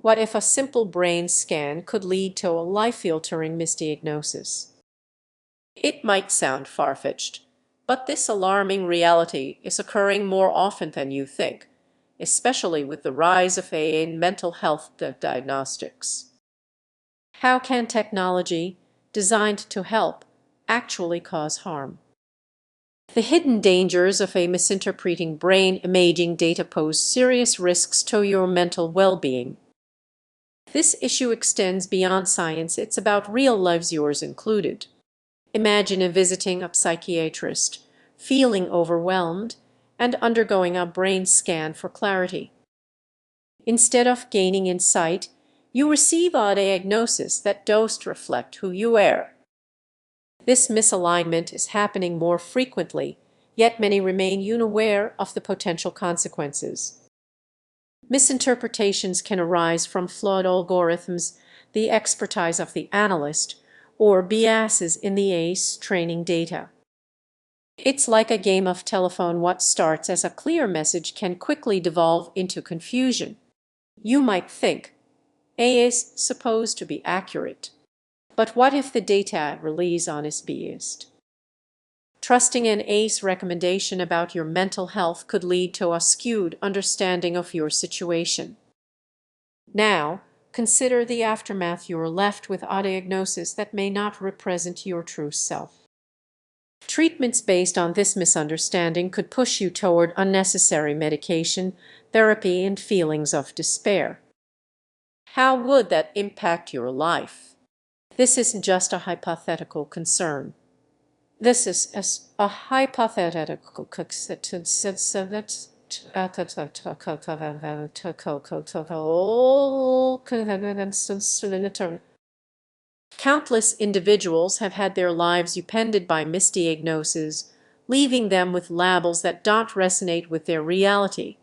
What if a simple brain scan could lead to a life-altering misdiagnosis? It might sound far-fetched, but this alarming reality is occurring more often than you think, especially with the rise of AI in mental health diagnostics. How can technology, designed to help, actually cause harm? The hidden dangers of a misinterpreting brain imaging data pose serious risks to your mental well-being. This issue extends beyond science. It's about real lives, yours included. Imagine visiting a psychiatrist, feeling overwhelmed, and undergoing a brain scan for clarity. Instead of gaining insight, you receive a diagnosis that doesn't reflect who you are. This misalignment is happening more frequently, yet many remain unaware of the potential consequences. Misinterpretations can arise from flawed algorithms, the expertise of the analyst, or biases in the ACE training data. It's like a game of telephone. What starts as a clear message can quickly devolve into confusion. You might think, A is supposed to be accurate. But what if the data relies on is biased? Trusting an ACE recommendation about your mental health could lead to a skewed understanding of your situation. Now, consider the aftermath. You're left with a diagnosis that may not represent your true self. Treatments based on this misunderstanding could push you toward unnecessary medication, therapy, and feelings of despair. How would that impact your life? This isn't just a hypothetical concern. This is a hypothetical Countless individuals have had their lives upended by misdiagnoses, leaving them with labels that don't resonate with their reality.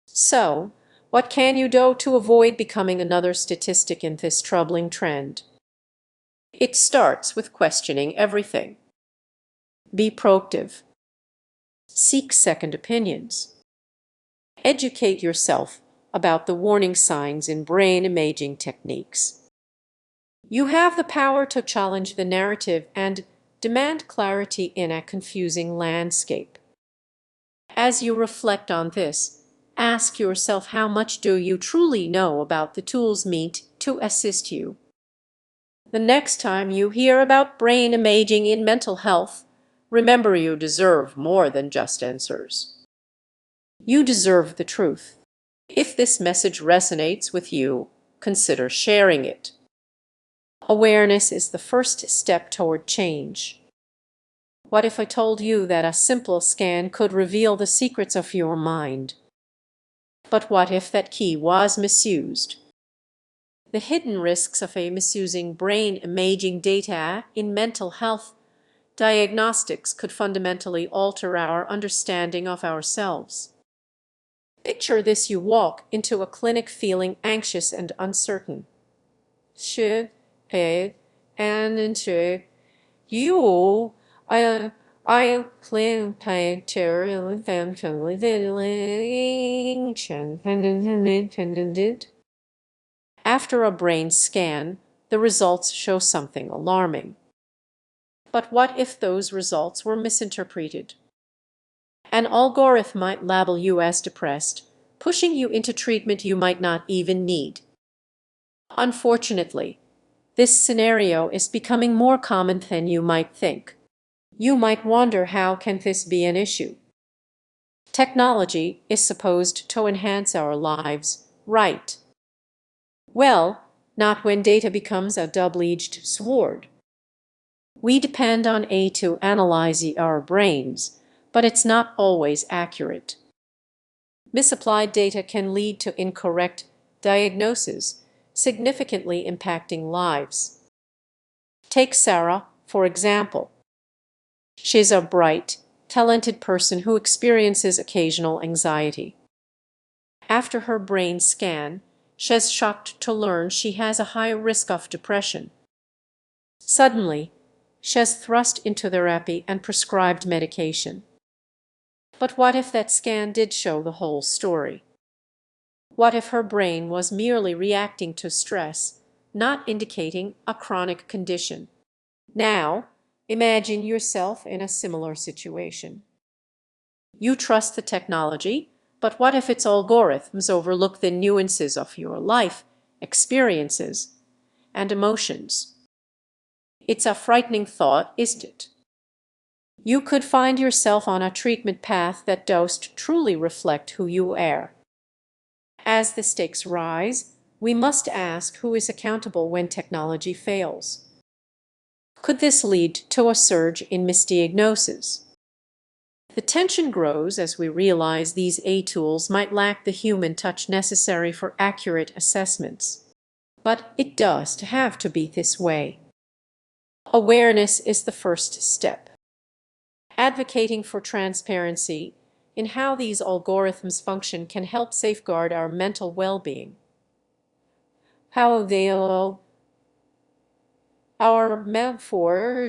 So, what can you do to avoid becoming another statistic in this troubling trend? It starts with questioning everything. Be proactive. Seek second opinions. Educate yourself about the warning signs in brain imaging techniques. You have the power to challenge the narrative and demand clarity in a confusing landscape. As you reflect on this, ask yourself, how much do you truly know about the tools meant to assist you? The next time you hear about brain imaging in mental health, remember, you deserve more than just answers. You deserve the truth. If this message resonates with you, consider sharing it. Awareness is the first step toward change. What if I told you that a simple scan could reveal the secrets of your mind? But what if that key was misused? The hidden risks of a misusing brain imaging data in mental health diagnostics could fundamentally alter our understanding of ourselves. Picture this: you walk into a clinic feeling anxious and uncertain. Should I and you I plan to After a brain scan, the results show something alarming. But what if those results were misinterpreted? An algorithm might label you as depressed, pushing you into treatment you might not even need. Unfortunately, this scenario is becoming more common than you might think. You might wonder, how can this be an issue? Technology is supposed to enhance our lives, right? Well, not when data becomes a double-edged sword. We depend on AI to analyze our brains, but it's not always accurate. Misapplied data can lead to incorrect diagnoses, significantly impacting lives. Take Sarah, for example. She's a bright, talented person who experiences occasional anxiety. After her brain scan, she's shocked to learn she has a high risk of depression. Suddenly, she's thrust into therapy and prescribed medication. But what if that scan did show the whole story? What if her brain was merely reacting to stress, not indicating a chronic condition? Now, imagine yourself in a similar situation. You trust the technology, but what if its algorithms overlook the nuances of your life, experiences, and emotions? It's a frightening thought, isn't it? You could find yourself on a treatment path that doesn't truly reflect who you are. As the stakes rise, we must ask who is accountable when technology fails. Could this lead to a surge in misdiagnosis? The tension grows as we realize these A-tools might lack the human touch necessary for accurate assessments. But it does have to be this way. Awareness is the first step. Advocating for transparency in how these algorithms function can help safeguard our mental well-being. How they our metaphor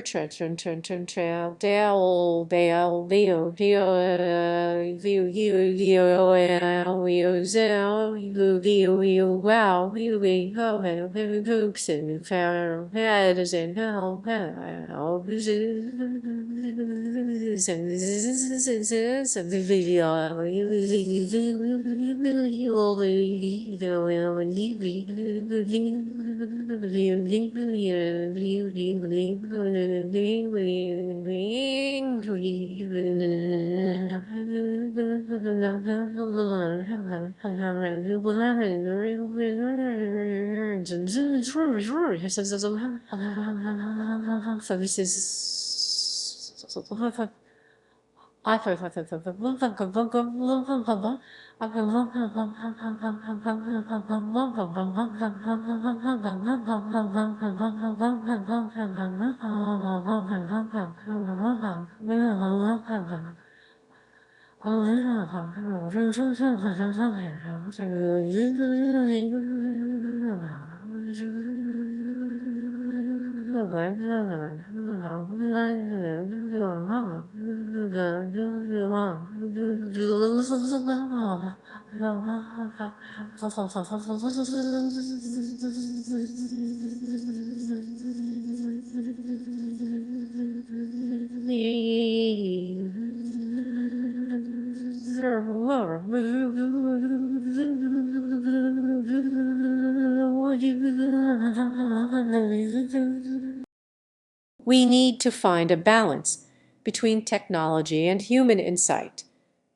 We need to find a balance between technology and human insight,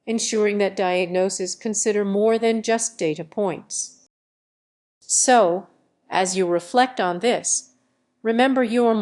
ensuring that diagnoses consider more than just data points. So, as you reflect on this, remember your